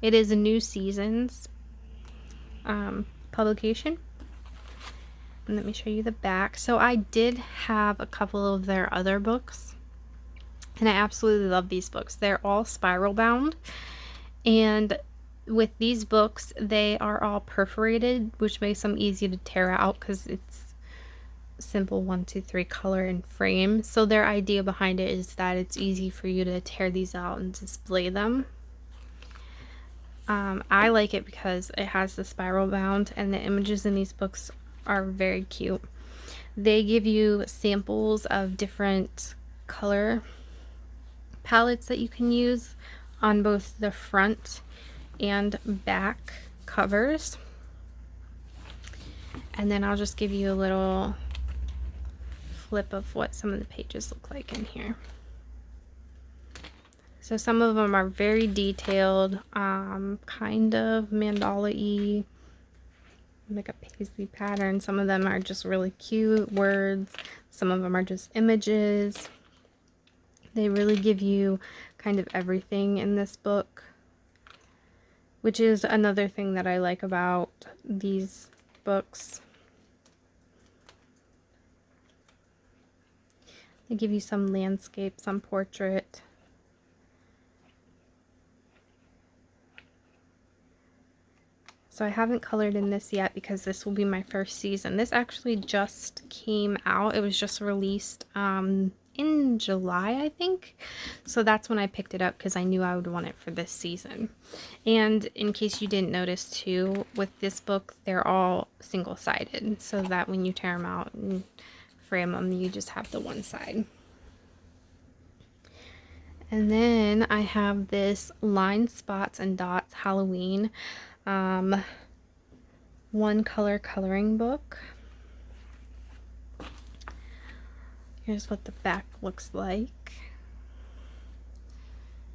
[SPEAKER 1] it is a New Seasons publication. And let me show you the back. So I did have a couple of their other books, and I absolutely love these books. They're all spiral bound, and with these books, they are all perforated, which makes them easy to tear out because it's Simple 123 Color and Frame. So their idea behind it is that it's easy for you to tear these out and display them. I like it because it has the spiral bound, and the images in these books are very cute. They give you samples of different color palettes that you can use on both the front and back covers. And then I'll just give you a little flip of what some of the pages look like in here. So some of them are very detailed, kind of mandala-y, like a paisley pattern. Some of them are just really cute words. Some of them are just images. They really give you kind of everything in this book, which is another thing that I like about these books. They give you some landscape, some portrait. So I haven't colored in this yet because this will be my first season. This actually just came out. It was just released in July, I think. So that's when I picked it up because I knew I would want it for this season. And in case you didn't notice too, with this book, they're all single-sided, so that when you tear them out and frame them, you just have the one side. And then I have this Line, Spots, and Dots Halloween one color coloring book. Here's what the back looks like.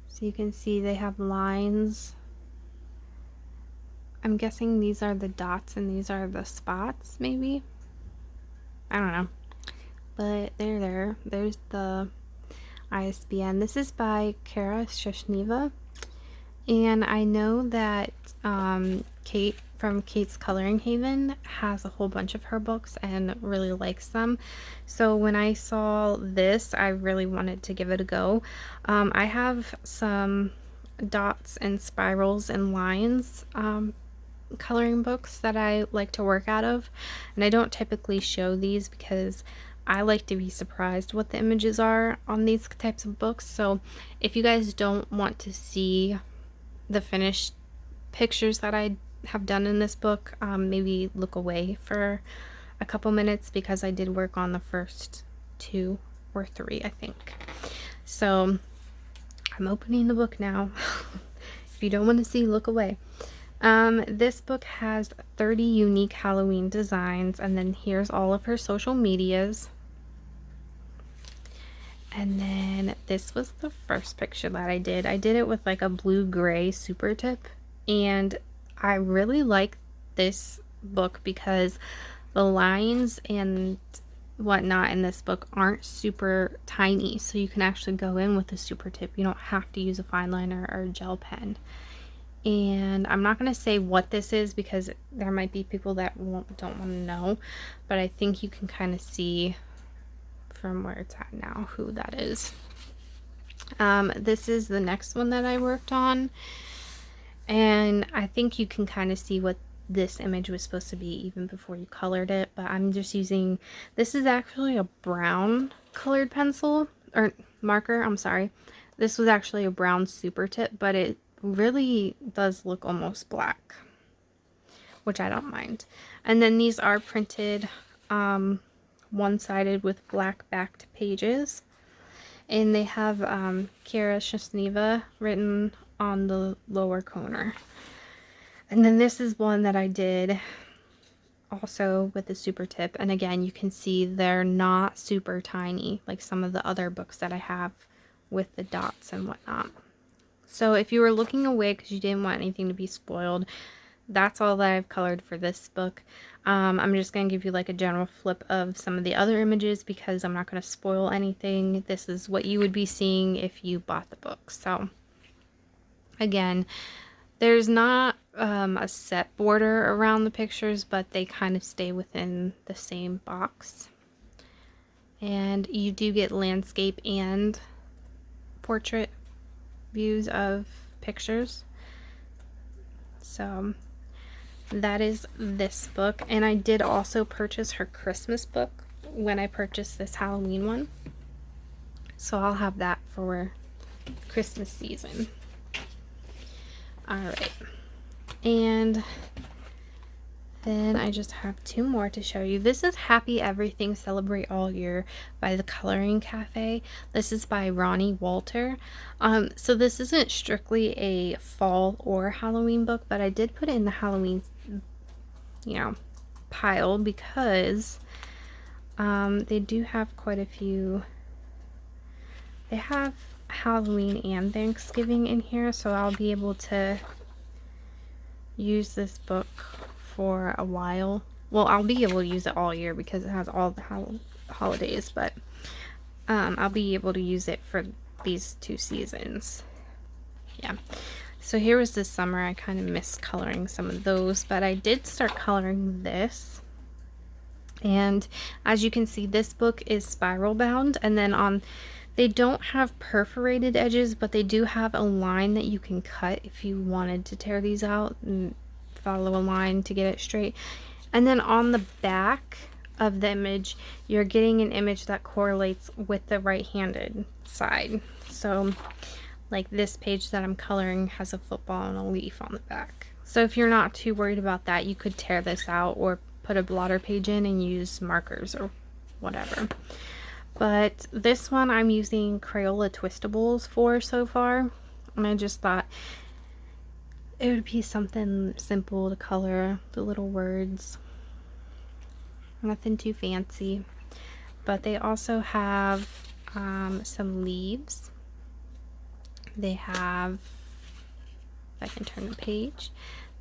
[SPEAKER 1] So you can see they have lines. I'm guessing these are the dots and these are the spots, maybe. I don't know. But they're there. There's the ISBN. This is by Kara Shushneva. And I know that Kate from Kate's Coloring Haven has a whole bunch of her books and really likes them. So when I saw this, I really wanted to give it a go. I have some dots and spirals and lines coloring books that I like to work out of. And I don't typically show these because I like to be surprised what the images are on these types of books. So if you guys don't want to see the finished pictures that I have done in this book, maybe look away for a couple minutes because I did work on the first 2 or 3, I think. So I'm opening the book now. If you don't want to see, look away. This book has 30 unique Halloween designs, and then here's all of her social medias. And then this was the first picture that I did. I did it with like a blue-gray super tip, and I really like this book because the lines and whatnot in this book aren't super tiny, so you can actually go in with a super tip. You don't have to use a fine liner or a gel pen. And I'm not going to say what this is because there might be people that don't want to know, but I think you can kind of see from where it's at now who that is. This is the next one that I worked on, and I think you can kind of see what this image was supposed to be even before you colored it, but I'm just using, this is actually a brown colored pencil, or marker, I'm sorry. This was actually a brown super tip, but it really does look almost black, which I don't mind. And then these are printed one-sided with black backed pages. And they have Kira Shasneva written on the lower corner. And then this is one that I did also with the super tip. And again, you can see they're not super tiny like some of the other books that I have with the dots and whatnot. So if you were looking away because you didn't want anything to be spoiled, that's all that I've colored for this book. I'm just going to give you like a general flip of some of the other images because I'm not going to spoil anything. This is what you would be seeing if you bought the book. So again, there's not a set border around the pictures, but they kind of stay within the same box. And you do get landscape and portrait views of pictures. So that is this book. And I did also purchase her Christmas book when I purchased this Halloween one. So I'll have that for Christmas season. Alright. And then I just have two more to show you. This is Happy Everything Celebrate All Year by the Coloring Cafe. This is by Ronnie Walter. So this isn't strictly a fall or Halloween book, but I did put it in the Halloween, pile because they do have quite a few. They have Halloween and Thanksgiving in here, so I'll be able to use this book for a while. Well, I'll be able to use it all year because it has all the holidays, but I'll be able to use it for these two seasons. Yeah. So here was this summer. I kind of missed coloring some of those, but I did start coloring this. And as you can see, this book is spiral bound, and then they don't have perforated edges, but they do have a line that you can cut if you wanted to tear these out and follow a line to get it straight. And then on the back of the image, you're getting an image that correlates with the right-handed side. So like this page that I'm coloring has a football and a leaf on the back. So if you're not too worried about that, you could tear this out or put a blotter page in and use markers or whatever. But this one I'm using Crayola Twistables for so far, and I just thought it would be something simple to color, the little words, nothing too fancy. But they also have some leaves. They have, if I can turn the page,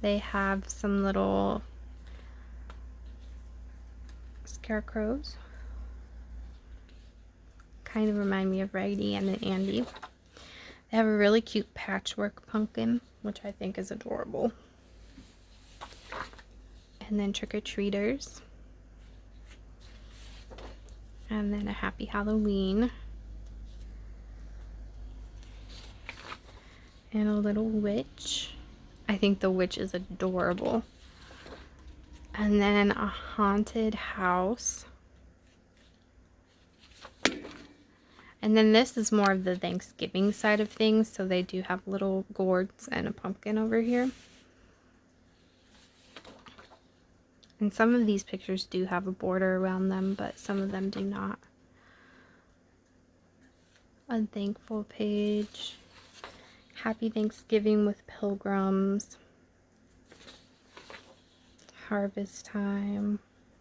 [SPEAKER 1] they have some little scarecrows. Kind of remind me of Raggedy Ann and Andy. They have a really cute patchwork pumpkin, which I think is adorable. And then trick-or-treaters. And then a happy Halloween. And a little witch. I think the witch is adorable. And then a haunted house. And then this is more of the Thanksgiving side of things, so they do have little gourds and a pumpkin over here. And some of these pictures do have a border around them, but some of them do not. Unthankful page. Happy Thanksgiving with pilgrims. Harvest time.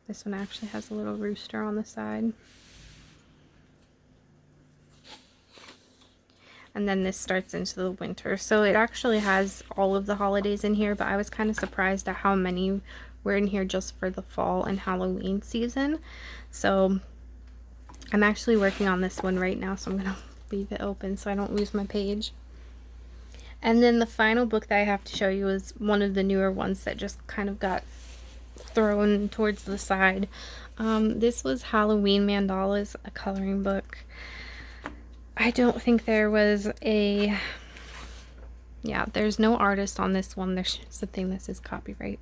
[SPEAKER 1] This one actually has a little rooster on the side. And then this starts into the winter. So it actually has all of the holidays in here, but I was kind of surprised at how many were in here just for the fall and Halloween season. So I'm actually working on this one right now, so I'm going to leave it open so I don't lose my page. And then the final book that I have to show you is one of the newer ones that just kind of got thrown towards the side. This was Halloween Mandalas, a coloring book. I don't think there was a, yeah, there's no artist on this one. There's just a thing that says copyright.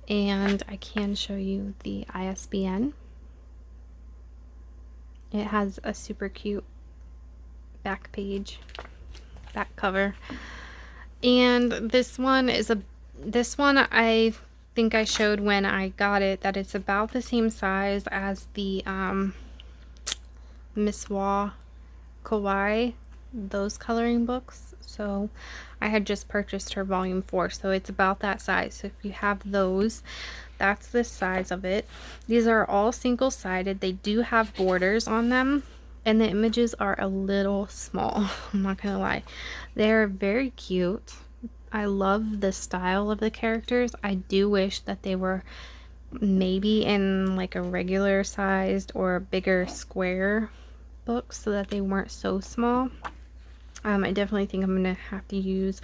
[SPEAKER 1] And I can show you the ISBN. It has a super cute back page, back cover. And this one I think I showed when I got it that it's about the same size as the Miss Kawaii, those coloring books. So I had just purchased her volume 4, so it's about that size. So if you have those, that's the size of it. These are all single-sided. They do have borders on them, and the images are a little small. I'm not gonna lie. They're very cute. I love the style of the characters. I do wish that they were maybe in like a regular sized or bigger square books so that they weren't so small. I definitely think I'm gonna have to use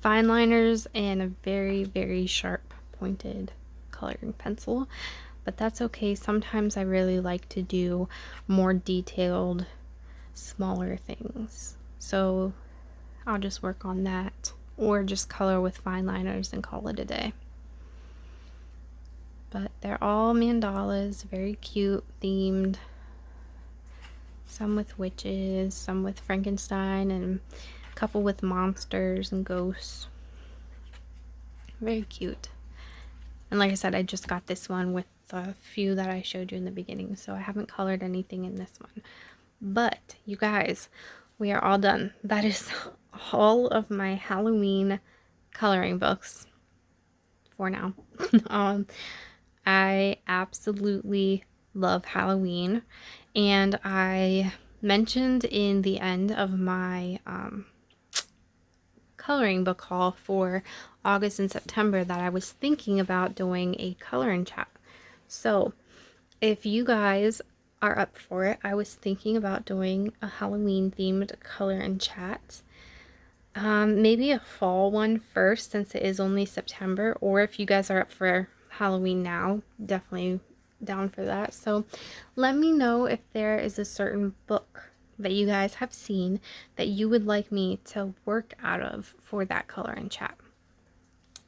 [SPEAKER 1] fine liners and a very, very sharp pointed coloring pencil, but that's okay. Sometimes I really like to do more detailed, smaller things, so I'll just work on that, or just color with fine liners and call it a day. But they're all mandalas, very cute, themed. Some with witches, some with Frankenstein, and a couple with monsters and ghosts. Very cute. And like I said, I just got this one with the few that I showed you in the beginning, so I haven't colored anything in this one. But you guys, we are all done. That is all of my Halloween coloring books for now. I absolutely love Halloween, and I mentioned in the end of my coloring book haul for August and September that I was thinking about doing a coloring chat. So if you guys are up for it, I was thinking about doing a Halloween themed color and chat. Maybe a fall one first, since it is only September, or if you guys are up for Halloween now, definitely down for that. So let me know if there is a certain book that you guys have seen that you would like me to work out of for that color and chat.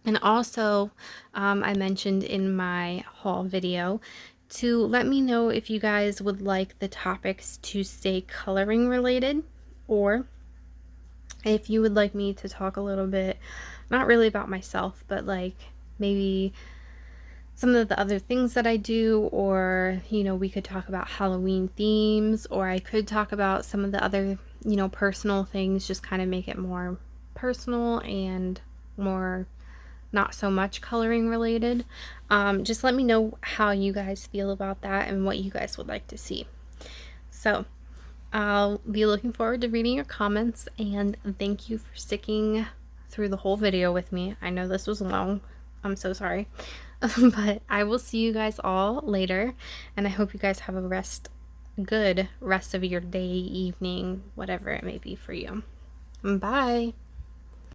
[SPEAKER 1] And also, I mentioned in my haul video to let me know if you guys would like the topics to stay coloring related, or if you would like me to talk a little bit, not really about myself, but like maybe some of the other things that I do, or, you know, we could talk about Halloween themes, or I could talk about some of the other, you know, personal things, just kind of make it more personal and more not so much coloring related. Just let me know how you guys feel about that and what you guys would like to see. So I'll be looking forward to reading your comments, and thank you for sticking through the whole video with me. I know this was long. I'm so sorry. But I will see you guys all later, and I hope you guys have a good rest of your day, evening, whatever it may be for you. Bye.